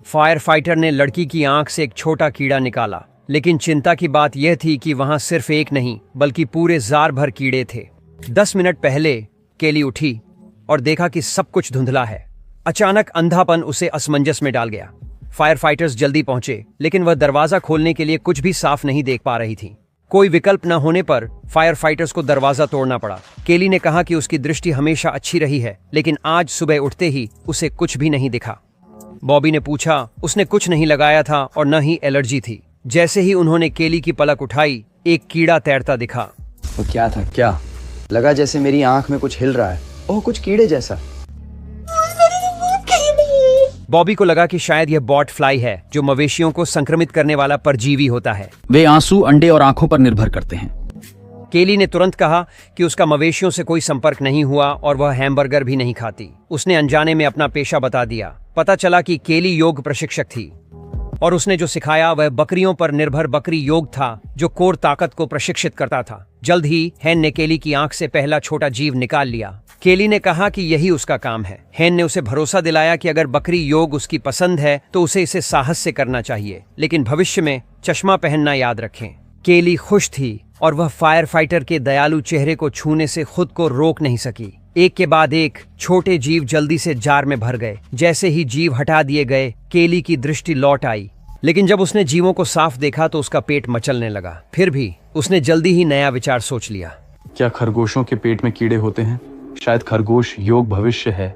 Fire fighter ने लड़की की आंख से एक छोटा कीड़ा निकाला, लेकिन चिंता की बात यह थी कि वहां सिर्फ एक नहीं बल्कि पूरे जार भर कीड़े थे। 10 मिनट पहले केली उठी और देखा कि सब कुछ धुंधला है। अचानक अंधापन उसे असमंजस में डाल गया। फायर फाइटर्स जल्दी पहुंचे, लेकिन वह दरवाजा खोलने के लिए कुछ भी साफ नहीं देख पा रही थी। कोई विकल्प न होने पर फायर फाइटर्स को दरवाजा तोड़ना पड़ा। केली ने कहा कि उसकी दृष्टि हमेशा अच्छी रही है, लेकिन आज सुबह उठते ही उसे कुछ भी नहीं दिखा। बॉबी ने पूछा, उसने कुछ नहीं लगाया था और न ही एलर्जी थी। जैसे ही उन्होंने केली की पलक उठाई, एक कीड़ा तैरता दिखा। वो क्या था? क्या लगा? जैसे मेरी आंख में कुछ हिल रहा है। ओह, कुछ कीड़े जैसा। बॉबी को लगा कि शायद यह बॉट फ्लाई है, जो मवेशियों को संक्रमित करने वाला परजीवी होता है। वे आंसू, अंडे और आंखों पर निर्भर करते हैं। केली ने तुरंत कहा कि उसका मवेशियों से कोई संपर्क नहीं हुआ और वह हैमबर्गर भी नहीं खाती। उसने अनजाने में अपना पेशा बता दिया। पता चला कि केली योग प्रशिक्षक थी और उसने जो सिखाया वह बकरियों पर निर्भर बकरी योग था, जो कोर ताकत को प्रशिक्षित करता था। जल्द ही हैन ने केली की आंख से पहला छोटा जीव निकाल लिया। केली ने कहा कि यही उसका काम है। हैन ने उसे भरोसा दिलाया कि अगर बकरी योग उसकी पसंद है तो उसे इसे साहस से करना चाहिए, लेकिन भविष्य में चश्मा पहनना याद रखें। केली खुश थी और वह फायर फाइटर के दयालु चेहरे को छूने से खुद को रोक नहीं सकी। एक के बाद एक छोटे जीव जल्दी से जार में भर गए। जैसे ही जीव हटा दिए गए, केली की दृष्टि लौट आई, लेकिन जब उसने जीवों को साफ देखा तो उसका पेट मचलने लगा। फिर भी उसने जल्दी ही नया विचार सोच लिया। क्या खरगोशों के पेट में कीड़े होते हैं? शायद खरगोश योग भविष्य है।